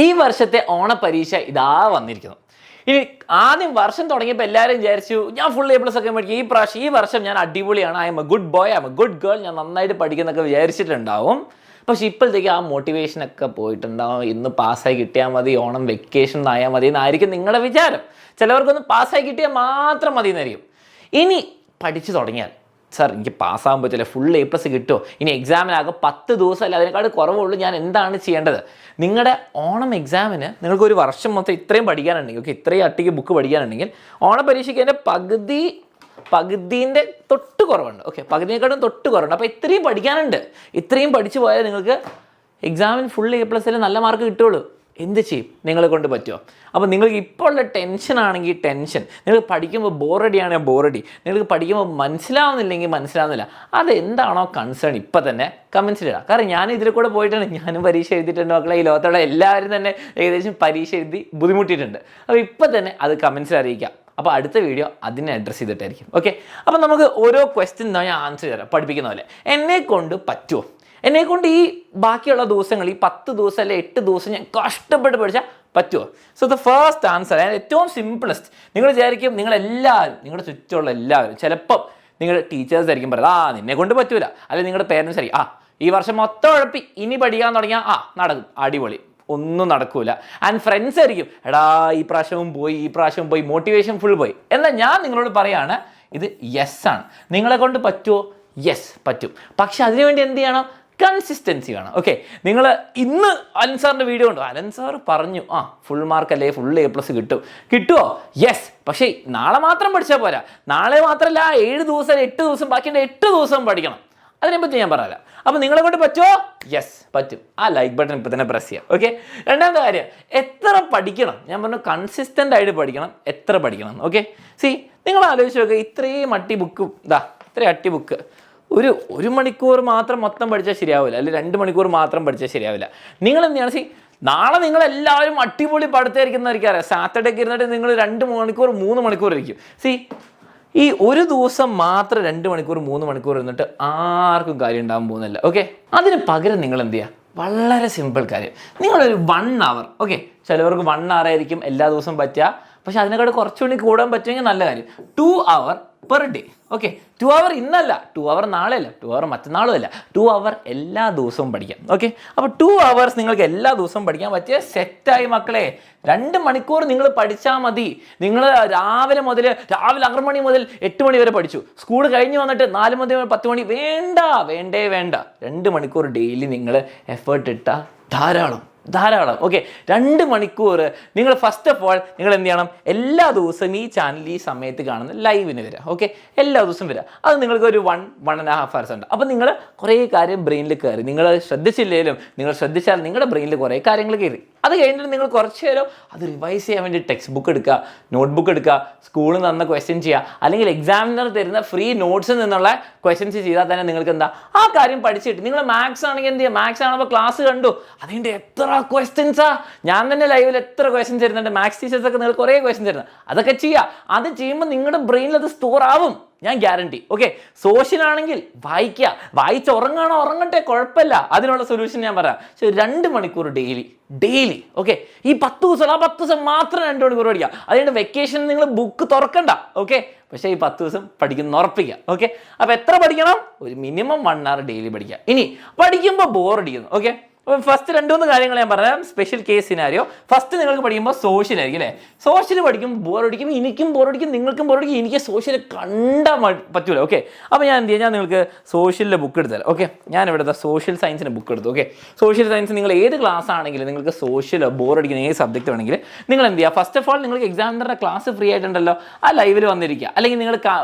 ഈ വർഷത്തെ ഓണപരീക്ഷ ഇതാ വന്നിരിക്കുന്നു. ഇനി ആദ്യം വർഷം തുടങ്ങിയപ്പോൾ എല്ലാവരും വിചാരിച്ചു ഞാൻ ഫുൾ A+ ഒക്കെ മേടിക്കും, ഈ വർഷം ഞാൻ അടിപൊളിയാണ്, I M A good boy, I M A good girl, ഞാൻ നന്നായിട്ട് പഠിക്കുന്നൊക്കെ വിചാരിച്ചിട്ടുണ്ടാവും. പക്ഷെ ഇപ്പോഴത്തേക്ക് ആ മോട്ടിവേഷനൊക്കെ പോയിട്ടുണ്ടാവും. ഇന്ന് പാസ്സായി കിട്ടിയാൽ മതി, ഓണം വെക്കേഷൻ ആയാൽ മതി എന്നായിരിക്കും നിങ്ങളുടെ വിചാരം. ചിലവർക്കൊന്ന് പാസ്സായി കിട്ടിയാൽ മാത്രം മതി എന്നായിരിക്കും. ഇനി പഠിച്ചു തുടങ്ങിയാൽ സാർ എനിക്ക് പാസ്സാകാൻ പറ്റില്ല, ഫുൾ A+ കിട്ടുമോ, ഇനി എക്സാമിനാകെ 10 ദിവസമല്ല അതിനേക്കാൾ കുറവുള്ളൂ, ഞാൻ എന്താണ് ചെയ്യേണ്ടത്? നിങ്ങളുടെ ഓണം എക്സാമിന് നിങ്ങൾക്ക് ഒരു വർഷം മൊത്തം ഇത്രയും പഠിക്കാനുണ്ടെങ്കിൽ, ഓക്കെ, ഇത്രയും അട്ടിക്ക് ബുക്ക് പഠിക്കാനുണ്ടെങ്കിൽ ഓണ പരീക്ഷയ്ക്ക് എൻ്റെ പകുതിൻ്റെ തൊട്ട് കുറവുണ്ട്, ഓക്കെ, പകുതിയെക്കാട്ടും തൊട്ട് കുറവുണ്ട്. അപ്പോൾ ഇത്രയും പഠിക്കാനുണ്ട്. ഇത്രയും പഠിച്ചു പോയാൽ നിങ്ങൾക്ക് എക്സാമിന് ഫുൾ A+ നല്ല മാർക്ക് കിട്ടുള്ളൂ. എന്ത് ചെയ്യും? നിങ്ങളെ കൊണ്ട് പറ്റുമോ? അപ്പോൾ നിങ്ങൾക്ക് ഇപ്പോൾ ഉള്ള ടെൻഷനാണെങ്കിൽ ടെൻഷൻ, നിങ്ങൾക്ക് പഠിക്കുമ്പോൾ ബോറടിയാണെങ്കിൽ ബോറടി, നിങ്ങൾക്ക് പഠിക്കുമ്പോൾ മനസ്സിലാവുന്നില്ലെങ്കിൽ മനസ്സിലാവുന്നില്ല, അതെന്താണോ കൺസേൺ ഇപ്പം തന്നെ കമൻസിലിടാം. കാരണം ഞാൻ ഇതിൽ കൂടെ പോയിട്ടാണ്, ഞാനും പരീക്ഷ എഴുതിയിട്ടുണ്ട് മക്കളെ. ഈ ലോകത്തുള്ള എല്ലാവരും തന്നെ ഏകദേശം പരീക്ഷ എഴുതി ബുദ്ധിമുട്ടിയിട്ടുണ്ട്. അപ്പോൾ ഇപ്പം തന്നെ അത് കമൻസിൽ അറിയിക്കാം. അപ്പോൾ അടുത്ത വീഡിയോ അതിനെ അഡ്രസ്സ് ചെയ്തിട്ടായിരിക്കും. ഓക്കെ, അപ്പോൾ നമുക്ക് ഓരോ ക്വസ്റ്റ്യൻ ഞാൻ ആൻസർ തരാം പഠിപ്പിക്കുന്ന പോലെ. എന്നെക്കൊണ്ട് പറ്റുമോ? എന്നെക്കൊണ്ട് ഈ ബാക്കിയുള്ള ദിവസങ്ങൾ, ഈ 10 ദിവസം അല്ലെ 8 ദിവസം ഞാൻ കഷ്ടപ്പെട്ട് പഠിച്ചാൽ പറ്റുമോ? സോ ദ ഫസ്റ്റ് ആൻസർ, ഏറ്റവും സിംപിളസ്റ്റ്. നിങ്ങൾ വിചാരിക്കും, നിങ്ങളെല്ലാവരും, നിങ്ങളുടെ ചുറ്റുമുള്ള എല്ലാവരും, ചിലപ്പം നിങ്ങളുടെ ടീച്ചേഴ്സ് ആയിരിക്കും പറയുന്നത് നിന്നെ കൊണ്ട് പറ്റൂല, അല്ലെങ്കിൽ നിങ്ങളുടെ പേരൻസ് ആയിരിക്കും ഈ വർഷം മൊത്തം ഉഴപ്പി ഇനി പഠിക്കാൻ തുടങ്ങിയാൽ നടക്കും, അടിപൊളി, ഒന്നും നടക്കൂല. ആൻഡ് ഫ്രണ്ട്സ് ആയിരിക്കും ഈ പ്രാവശ്യവും പോയി, മോട്ടിവേഷൻ ഫുൾ പോയി. എന്നാൽ ഞാൻ നിങ്ങളോട് പറയാണ്, ഇത് യെസ് ആണ്. നിങ്ങളെ കൊണ്ട് പറ്റുമോ? യെസ് പറ്റും. പക്ഷെ അതിനുവേണ്ടി എന്ത് ചെയ്യണം? കൺസിസ്റ്റൻസി വേണം. ഓക്കെ, നിങ്ങൾ ഇന്ന് അലൻ സാറിൻ്റെ വീഡിയോ ഉണ്ട്, അലൻ സാർ പറഞ്ഞു ഫുൾ മാർക്ക് അല്ലേ, ഫുൾ A+ കിട്ടുമോ? യെസ്. പക്ഷേ നാളെ മാത്രം പഠിച്ചാൽ പോരാ. നാളെ മാത്രമല്ല, 7 ദിവസം 8 ദിവസം ബാക്കിയുള്ള 8 ദിവസം പഠിക്കണം. അതിനെപ്പറ്റി ഞാൻ പറയാം. അപ്പോൾ നിങ്ങളെ കൊണ്ട് പറ്റുമോ? യെസ് പറ്റും. ലൈക്ക് ബട്ടൺ ഇപ്പോൾ തന്നെ പ്രസ് ചെയ്യാം. ഓക്കെ, രണ്ടാമത്തെ കാര്യം, എത്ര പഠിക്കണം? ഞാൻ പറഞ്ഞു കൺസിസ്റ്റൻ്റ് ആയിട്ട് പഠിക്കണം. എത്ര പഠിക്കണം? ഓക്കെ, നിങ്ങൾ ആലോചിച്ച് നോക്കുക, ഇത്രയും അട്ടി ബുക്ക്, ഇത്രയും അട്ടി ബുക്ക് ഒരു മണിക്കൂർ മാത്രം മൊത്തം പഠിച്ചാൽ ശരിയാവില്ല, അല്ലെങ്കിൽ 2 മണിക്കൂർ മാത്രം പഠിച്ചാൽ ശരിയാവില്ല. നിങ്ങൾ എന്ത് ചെയ്യണം? നാളെ നിങ്ങളെല്ലാവരും അടിപൊളി പഠിത്തമായിരിക്കുന്നതായിരിക്കും അറിയാം. സാറ്റർഡേക്ക് ഇരുന്നിട്ട് നിങ്ങൾ 2 മണിക്കൂർ 3 മണിക്കൂർ ഇരിക്കും. ഈ ഒരു ദിവസം മാത്രം 2 മണിക്കൂർ 3 മണിക്കൂർ ഇരുന്നിട്ട് ആർക്കും കാര്യം ഉണ്ടാകാൻ പോകുന്നില്ല. ഓക്കെ, അതിന് പകരം നിങ്ങൾ എന്ത് ചെയ്യുക? വളരെ സിമ്പിൾ കാര്യം, നിങ്ങളൊരു 1 hour, ഓക്കെ, ചിലവർക്ക് 1 hour ആയിരിക്കും എല്ലാ ദിവസവും പറ്റുക. പക്ഷെ അതിനെക്കാട്ട് കുറച്ചുകൂടി കൂടാൻ പറ്റുമെങ്കിൽ നല്ല കാര്യം. 2 hour per day. Okay, 2 hour ഇന്നല്ല, 2 hour നാളെയല്ല, 2 hour മറ്റന്നാളും അല്ല, 2 hour എല്ലാ ദിവസവും പഠിക്കാം. ഓക്കെ, അപ്പോൾ 2 hours നിങ്ങൾക്ക് എല്ലാ ദിവസവും പഠിക്കാൻ പറ്റിയ സെറ്റായി മക്കളെ. 2 മണിക്കൂർ നിങ്ങൾ പഠിച്ചാൽ മതി. നിങ്ങൾ രാവിലെ 6 മണി മുതൽ 8 മണി വരെ പഠിച്ചു, സ്കൂൾ കഴിഞ്ഞ് വന്നിട്ട് 4 മുതൽ 10 മണി വേണ്ട. 2 മണിക്കൂർ ഡെയിലി നിങ്ങൾ എഫേർട്ട് ഇട്ടാൽ ധാരാളം. ഓക്കെ, 2 മണിക്കൂർ നിങ്ങൾ ഫസ്റ്റ് ഓഫ് ഓൾ നിങ്ങൾ എന്ത് ചെയ്യണം? എല്ലാ ദിവസവും ഈ ചാനൽ ഈ സമയത്ത് കാണുന്ന ലൈവിന് വരിക. ഓക്കെ, എല്ലാ ദിവസവും വരിക. അത് നിങ്ങൾക്ക് ഒരു 1.5 hours ഉണ്ട്. അപ്പോൾ നിങ്ങൾ കുറേ കാര്യം ബ്രെയിനിൽ കയറി. നിങ്ങൾ ശ്രദ്ധിച്ചില്ലെങ്കിലും നിങ്ങൾ ശ്രദ്ധിച്ചാൽ നിങ്ങളുടെ ബ്രെയിനിൽ കുറേ കാര്യങ്ങൾ കയറി. അത് കഴിഞ്ഞിട്ട് നിങ്ങൾ കുറച്ച് നേരം അത് റിവൈസ് ചെയ്യാൻ വേണ്ടി ടെക്സ്റ്റ് ബുക്ക് എടുക്കുക, നോട്ട്ബുക്ക് എടുക്കുക, സ്കൂളിൽ നിന്ന് ക്വസ്റ്റ്യൻ ചെയ്യുക, അല്ലെങ്കിൽ എക്സാമിനർ തരുന്ന ഫ്രീ നോട്ട്സിൽ നിന്നുള്ള ക്വസ്റ്റ്യൻസ് ചെയ്താൽ തന്നെ നിങ്ങൾക്ക് എന്താ ആ കാര്യം പഠിച്ചിട്ട്. നിങ്ങൾ മാത്സ് ആണെങ്കിൽ എന്ത് ചെയ്യുക? മാത്സ് ആണപ്പോൾ ക്ലാസ് കണ്ടു, അതിൻ്റെ എത്ര ക്വസ്റ്റ്യൻസാ, ഞാൻ തന്നെ ലൈവിൽ എത്ര ക്വസ്റ്റ്യൻസ് തരുന്നുണ്ട്. മാത്സ് ടീച്ചേഴ്സൊക്കെ നിങ്ങൾ കുറേ ക്വസ്റ്റ്യൻസ് തരുന്നത്, അതൊക്കെ ചെയ്യുക. അത് ചെയ്യുമ്പോൾ നിങ്ങളുടെ ബ്രെയിനിൽ അത് സ്റ്റോർ ആവും, ഞാൻ ഗ്യാരണ്ടി. ഓക്കെ, സോഷ്യൽ ആണെങ്കിൽ ഉറങ്ങട്ടെ, കുഴപ്പമില്ല, അതിനുള്ള സൊല്യൂഷൻ ഞാൻ പറയാം. 2 മണിക്കൂർ ഡെയിലി. ഓക്കെ, ഈ 10 ദിവസം 10 ദിവസം മാത്രം 2 മണിക്കൂർ പഠിക്കുക. അതുകൊണ്ട് വെക്കേഷൻ നിങ്ങൾ ബുക്ക് തുറക്കണ്ട. ഓക്കെ, പക്ഷേ ഈ 10 ദിവസം പഠിക്കുന്ന ഉറപ്പിക്കുക. ഓക്കെ, അപ്പോൾ എത്ര പഠിക്കണം? ഒരു മിനിമം 1 hour ഡെയിലി പഠിക്കുക. ഇനി പഠിക്കുമ്പോൾ ബോറടിക്കുന്നു. ഓക്കെ, അപ്പോൾ ഫസ്റ്റ് 2-3 കാര്യങ്ങൾ ഞാൻ പറയാം. Special case scenario. ഫസ്റ്റ് നിങ്ങൾക്ക് പഠിക്കുമ്പോൾ സോഷ്യൽ ആയിരിക്കും അല്ലേ? സോഷ്യൽ പഠിക്കുമ്പോൾ ബോറടിക്കും, എനിക്കും ബോറടിക്കും, നിങ്ങൾക്കും ബോറടിക്കും. എനിക്ക് സോഷ്യൽ കണ്ടാൽ പറ്റൂല. ഓക്കെ, അപ്പോൾ ഞാൻ എന്ത് ചെയ്യാം? ഞാൻ നിങ്ങൾക്ക് സോഷ്യലിൻ്റെ ബുക്ക് എടുത്തരാം. ഓക്കെ, ഞാൻ ഇവിടെ സോഷ്യൽ സയൻസിൻ്റെ ബുക്ക് എടുത്തു. ഓക്കെ, സോഷ്യൽ സയൻസ് നിങ്ങൾ ഏത് ക്ലാസ് ആണെങ്കിലും നിങ്ങൾക്ക് സോഷ്യലോ ബോറടിക്കുന്ന ഏത് സബ്ജക്റ്റ് വേണമെങ്കിൽ നിങ്ങൾ എന്ത് ചെയ്യുക? ഫസ്റ്റ് ഓഫ് ഓൾ നിങ്ങൾക്ക് എക്സാമിനറുടെ ക്ലാസ് ഫ്രീ ആയിട്ടുണ്ടല്ലോ, ആ ലൈവിൽ വന്നിരിക്കുക, അല്ലെങ്കിൽ നിങ്ങൾ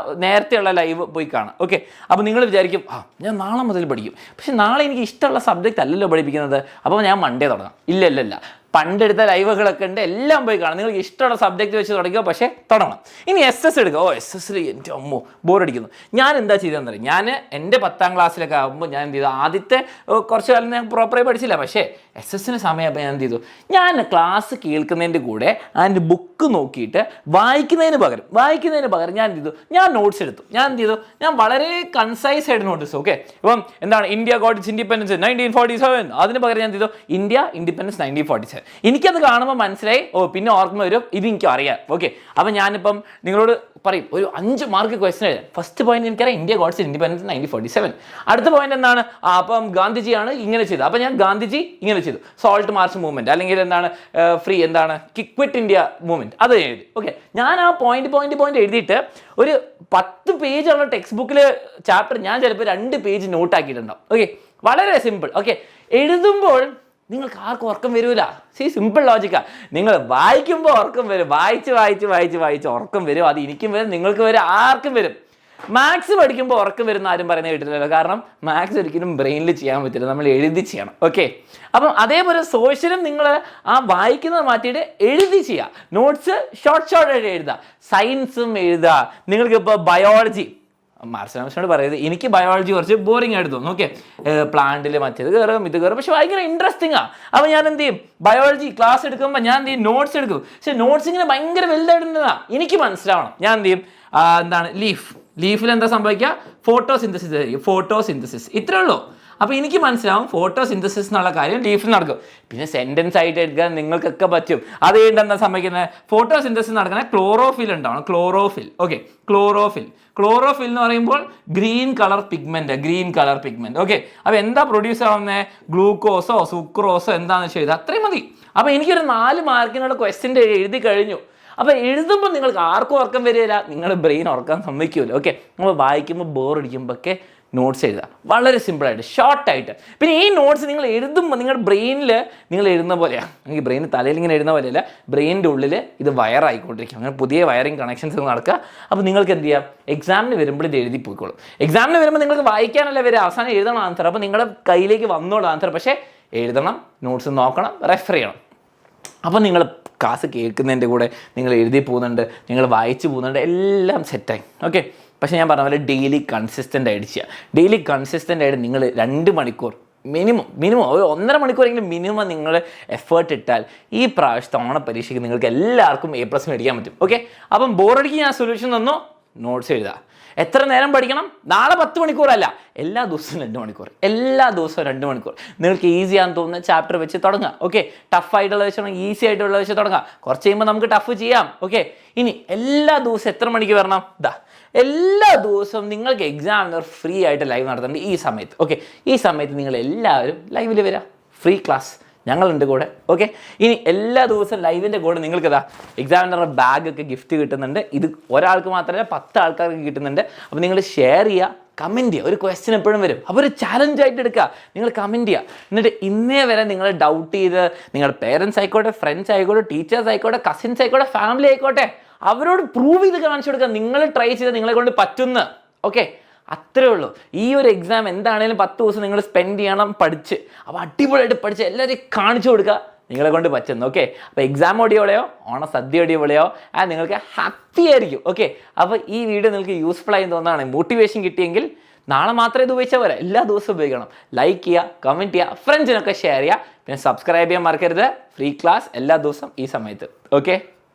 നേരത്തെയുള്ള ലൈവ് പോയി കാണാം. ഓക്കെ, അപ്പോൾ നിങ്ങൾ വിചാരിക്കും ഞാൻ നാളെ മുതൽ പഠിക്കും. പക്ഷെ നാളെ എനിക്ക് ഇഷ്ടമുള്ള സബ്ജക്റ്റ് അല്ലല്ലോ പഠിപ്പിക്കുന്നത്, അപ്പോൾ ഞാൻ മൺഡേ തുടങ്ങാം. ഇല്ല, പണ്ടെടുത്ത ലൈവുകളൊക്കെ ഉണ്ട്, എല്ലാം പോയി കാണാം. നിങ്ങൾക്ക് ഇഷ്ടമുള്ള സബ്ജക്റ്റ് വെച്ച് തുടങ്ങുക, പക്ഷേ തുടങ്ങണം. ഇനി SS എടുക്കുക. SS എൻ്റെ അമ്മോ ബോറടിക്കുന്നു. ഞാൻ എന്താ ചെയ്തതെന്ന് അറിയാം? ഞാൻ എൻ്റെ 10ാം ക്ലാസ്സിലൊക്കെ ആകുമ്പോൾ ഞാൻ എന്ത് ചെയ്തു? ആദ്യത്തെ കുറച്ച് കാലം ഞാൻ പ്രോപ്പറായി പഠിച്ചില്ല, പക്ഷേ SS സമയമാകുമ്പോൾ ഞാൻ എന്ത് ചെയ്തു? ഞാൻ ക്ലാസ് കേൾക്കുന്നതിൻ്റെ കൂടെ അതിൻ്റെ ബുക്ക് നോക്കിയിട്ട് വായിക്കുന്നതിന് പകരം ഞാൻ എന്ത് ചെയ്തു? ഞാൻ നോട്ട്സ് എടുത്തു. ഞാൻ എന്ത് ചെയ്തു? ഞാൻ വളരെ കൺസൈസ് ആയിട്ട് നോട്ട്സ്. ഓക്കെ, ഇപ്പം എന്താണ് ഇന്ത്യ ഗോട്ട് ഇറ്റ്സ് ഇൻഡിപെൻഡൻസ് 1947, അതിന് പകരം ഞാൻ എന്ത് ചെയ്തു? India independence 1947. എനിക്കത് കാണുമ്പോൾ മനസ്സിലായി, പിന്നെ ഓർമ്മ വരും, ഇത് എനിക്കും അറിയാം. ഓക്കെ, അപ്പം ഞാനിപ്പം നിങ്ങളോട് പറയും ഒരു 5 മാർക്ക് ക്വസ്റ്റൻ എഴുതാം. ഫസ്റ്റ് പോയിന്റ് എനിക്കറിയാം, ഇന്ത്യ ഗോട്ട്സ് ഇൻഡിപെൻഡൻസ് 1947. അടുത്ത പോയിന്റ് എന്താണ്, അപ്പം ഗാന്ധിജിയാണ് ഇങ്ങനെ ചെയ്തത്, അപ്പം ഞാൻ ഗാന്ധിജി ഇങ്ങനെ ചെയ്തു. സോൾട്ട് മാർച്ച് മൂവ്മെന്റ്, അല്ലെങ്കിൽ എന്താണ് ഫ്രീ എന്താണ് ക്വിറ്റ് ഇന്ത്യ മൂവ്മെന്റ്, അത് എഴുതി. ഓക്കെ, ഞാൻ ആ പോയിന്റ് എഴുതിയിട്ട് ഒരു 10 പേജുള്ള ടെക്സ്റ്റ് ബുക്കിൽ ചാപ്റ്റർ ഞാൻ ചിലപ്പോൾ 2 പേജ് നോട്ടാക്കിയിട്ടുണ്ടാവും. ഓക്കെ, വളരെ സിമ്പിൾ. ഓക്കെ, എഴുതുമ്പോൾ നിങ്ങൾക്ക് ആർക്കും ഉറക്കം വരില്ല. സിമ്പിൾ ലോജിക്കാണ്. നിങ്ങൾ വായിക്കുമ്പോൾ ഉറക്കം വരും, വായിച്ച് ഉറക്കം വരും. അത് എനിക്കും വരും, നിങ്ങൾക്ക് വരും, ആർക്കും വരും. മാത്സ് പഠിക്കുമ്പോൾ ഉറക്കം വരുന്ന ആരും പറയുന്നത് കേട്ടില്ലല്ലോ. കാരണം മാത്സ് ഒരിക്കലും ബ്രെയിനിൽ ചെയ്യാൻ പറ്റില്ല, നമ്മൾ എഴുതി ചെയ്യണം. ഓക്കെ, അപ്പം അതേപോലെ സോഷ്യലും നിങ്ങൾ ആ വായിക്കുന്നത് മാറ്റിയിട്ട് എഴുതി ചെയ്യുക. നോട്ട്സ് ഷോർട്ട് ആയിട്ട് എഴുതുക, സയൻസും എഴുതുക. നിങ്ങൾക്കിപ്പോൾ ബയോളജി, മാർസനോട് പറയുന്നത് എനിക്ക് ബയോളജി കുറച്ച് ബോറിംഗ് ആയിട്ട് തോന്നും. ഓക്കെ, പ്ലാന്റിൽ മറ്റേത് കയറും ഇത് കയറും, പക്ഷെ ഭയങ്കര ഇൻട്രസ്റ്റിംഗ് ആണ്. അപ്പോൾ ഞാൻ എന്ത് ചെയ്യും, ബയോളജി ക്ലാസ് എടുക്കുമ്പോൾ ഞാൻ എന്ത് ചെയ്യും, നോട്ട്സ് എടുക്കും. പക്ഷെ നോട്ട്സ് ഇങ്ങനെ ഭയങ്കര വലുതായിട്ടുണ്ടെന്നാ എനിക്ക് മനസ്സിലാവണം. ഞാൻ എന്ത് ചെയ്യും, എന്താണ് ലീഫിൽ എന്താ സംഭവിക്കുക, ഫോട്ടോസിന്തസിസ് ഇത്രേ ഉള്ളൂ. അപ്പോൾ എനിക്ക് മനസ്സിലാവും ഫോട്ടോസിന്തസിസ് എന്നുള്ള കാര്യം ലീഫിൽ നടക്കും. പിന്നെ സെൻറ്റൻസ് ആയിട്ട് എടുക്കാൻ നിങ്ങൾക്കൊക്കെ പറ്റും. അത് കഴിഞ്ഞെന്താ സംഭവിക്കുന്നത്, ഫോട്ടോസിന്തസിസ് നടക്കുന്ന ക്ലോറോഫിൽ ഉണ്ടാവണം. ഓക്കെ, ക്ലോറോഫിൽ എന്ന് പറയുമ്പോൾ ഗ്രീൻ കളർ പിഗ്മെന്റ്. ഓക്കെ, അപ്പോൾ എന്താ പ്രൊഡ്യൂസ് ആവുന്നത്, ഗ്ലൂക്കോസോ സുക്രോസോ എന്താണെന്ന് വെച്ചാൽ എഴുതുക, അത്രയും മതി. അപ്പോൾ എനിക്കൊരു 4 മാർക്കിനുള്ള ക്വസ്റ്റ്യൻ എഴുതി കഴിഞ്ഞു. അപ്പോൾ എഴുതുമ്പോൾ നിങ്ങൾക്ക് ആർക്കും ഉറക്കം വരില്ല, നിങ്ങളുടെ ബ്രെയിൻ ഉറക്കാൻ സമ്മതിക്കുമല്ലോ. ഓക്കെ, നമ്മൾ വായിക്കുമ്പോൾ ബോറടിക്കുമ്പോഴൊക്കെ നോട്ട്സ് എഴുതുക, വളരെ സിമ്പിളായിട്ട് ഷോർട്ടായിട്ട്. പിന്നെ ഈ നോട്ട്സ് നിങ്ങൾ എഴുതുമ്പോൾ നിങ്ങളുടെ ബ്രെയിനിൽ നിങ്ങൾ എഴുതുന്ന പോലെയാണ്, എനിക്ക് ബ്രെയിൻ തലയിൽ ഇങ്ങനെ എഴുതുന്ന പോലെയല്ല, ബ്രെയിനിൻ്റെ ഉള്ളിൽ ഇത് വയറായിക്കൊണ്ടിരിക്കും. അങ്ങനെ പുതിയ വയറിങ് കണക്ഷൻസ് നടക്കുക. അപ്പോൾ നിങ്ങൾക്ക് എന്ത് ചെയ്യാം, എക്സാമിന് വരുമ്പോൾ ഇത് എഴുതി പോയിക്കോളും. എക്സാമിന് വരുമ്പോൾ നിങ്ങൾക്ക് വായിക്കാനല്ല വരിക, അവസാനം എഴുതണം ആൻസർ. അപ്പോൾ നിങ്ങളുടെ കയ്യിലേക്ക് വന്നോളൂ ആൻസർ, പക്ഷേ എഴുതണം, നോട്ട്സ് നോക്കണം, റെഫർ ചെയ്യണം. അപ്പോൾ നിങ്ങൾ ക്ലാസ് കേൾക്കുന്നതിൻ്റെ കൂടെ നിങ്ങൾ എഴുതി പോകുന്നുണ്ട്, നിങ്ങൾ വായിച്ച് പോകുന്നുണ്ട്, എല്ലാം സെറ്റായി. ഓക്കെ, പക്ഷേ ഞാൻ പറഞ്ഞ പോലെ ഡെയിലി കൺസിസ്റ്റൻ്റ് ആയിട്ട് ചെയ്യുക. ഡെയിലി കൺസിസ്റ്റൻ്റ് ആയിട്ട് നിങ്ങൾ 2 മണിക്കൂർ മിനിമം ഒരു 1.5 മണിക്കൂറെങ്കിലും മിനിമം നിങ്ങൾ എഫേർട്ട് ഇട്ടാൽ ഈ പ്രാവശ്യത്തെ ഓണപ്പരീക്ഷയ്ക്ക് നിങ്ങൾക്ക് എല്ലാവർക്കും A+ മേടിക്കാൻ പറ്റും. ഓക്കെ, അപ്പം ബോറടിക്ക് ഞാൻ സൊല്യൂഷൻ തന്നു, നോട്ട്സ് എഴുതുക. എത്ര നേരം പഠിക്കണം, നാളെ 10 മണിക്കൂറല്ല, എല്ലാ ദിവസവും 2 മണിക്കൂർ, നിങ്ങൾക്ക് ഈസിയാണെന്ന് തോന്നുന്ന ചാപ്റ്റർ വെച്ച് തുടങ്ങുക. ഓക്കെ, ടഫായിട്ടുള്ള വെച്ച് ഈസി ആയിട്ടുള്ള വെച്ച് തുടങ്ങുക. കുറച്ച് കഴിയുമ്പോൾ നമുക്ക് ടഫ് ചെയ്യാം. ഓക്കെ, ഇനി എല്ലാ ദിവസവും എത്ര മണിക്ക് വരണം, എല്ലാ ദിവസവും നിങ്ങൾക്ക് എക്സാമിനർ ഫ്രീ ആയിട്ട് ലൈവ് നടത്തുന്നുണ്ട് ഈ സമയത്ത്. ഓക്കെ, ഈ സമയത്ത് നിങ്ങൾ എല്ലാവരും ലൈവിൽ വരിക, ഫ്രീ ക്ലാസ്, ഞങ്ങളുണ്ട് കൂടെ. ഓക്കെ, ഇനി എല്ലാ ദിവസവും ലൈവിൻ്റെ കൂടെ നിങ്ങൾക്ക് എക്സാമിനറുടെ ബാഗൊക്കെ ഗിഫ്റ്റ് കിട്ടുന്നുണ്ട്. ഇത് ഒരാൾക്ക് മാത്രമല്ല 10 ആൾക്കാർക്ക് കിട്ടുന്നുണ്ട്. അപ്പോൾ നിങ്ങൾ ഷെയർ ചെയ്യുക, കമൻറ്റ് ചെയ്യുക. ഒരു ക്വസ്റ്റ്യൻ എപ്പോഴും വരും, അപ്പോൾ ഒരു ചാലഞ്ചായിട്ട് എടുക്കുക, നിങ്ങൾ കമൻറ്റ് ചെയ്യുക. എന്നിട്ട് ഇന്നേ വരെ നിങ്ങൾ ഡൗട്ട് ചെയ്ത് നിങ്ങളുടെ പേരൻസ് ആയിക്കോട്ടെ, ഫ്രണ്ട്സ് ആയിക്കോട്ടെ, ടീച്ചേഴ്സ് ആയിക്കോട്ടെ, കസിൻസ് ആയിക്കോട്ടെ, ഫാമിലി ആയിക്കോട്ടെ, അവരോട് പ്രൂവ് ചെയ്ത് കാണിച്ചു കൊടുക്കുക നിങ്ങൾ ട്രൈ ചെയ്ത് നിങ്ങളെ കൊണ്ട് പറ്റുന്ന. ഓക്കെ, അത്രേ ഉള്ളൂ. ഈ ഒരു എക്സാം എന്താണേലും 10 ദിവസം നിങ്ങൾ സ്പെൻഡ് ചെയ്യണം പഠിച്ച്. അപ്പോൾ അടിപൊളിയായിട്ട് പഠിച്ച് എല്ലാവരെയും കാണിച്ചു കൊടുക്കുക നിങ്ങളെ കൊണ്ട് പറ്റുന്നു. ഓക്കെ, അപ്പോൾ എക്സാം ഓടിയോടെയോ ഓണസദ്യ ഓടിയോടെയോ നിങ്ങൾക്ക് ഹാപ്പി ആയിരിക്കും. ഓക്കെ, അപ്പോൾ ഈ വീഡിയോ നിങ്ങൾക്ക് യൂസ്ഫുൾ ആയി തോന്നുന്നതാണ്, മോട്ടിവേഷൻ കിട്ടിയെങ്കിൽ നാളെ മാത്രമേ ഇത് ഉപയോഗിച്ചാൽ പോരാ, എല്ലാ ദിവസവും ഉപയോഗിക്കണം. ലൈക്ക് ചെയ്യുക, കമൻറ്റ് ചെയ്യുക, ഫ്രണ്ട്സിനൊക്കെ ഷെയർ ചെയ്യുക. പിന്നെ സബ്സ്ക്രൈബ് ചെയ്യാൻ മറക്കരുത്. ഫ്രീ ക്ലാസ് എല്ലാ ദിവസവും ഈ സമയത്ത്. ഓക്കെ.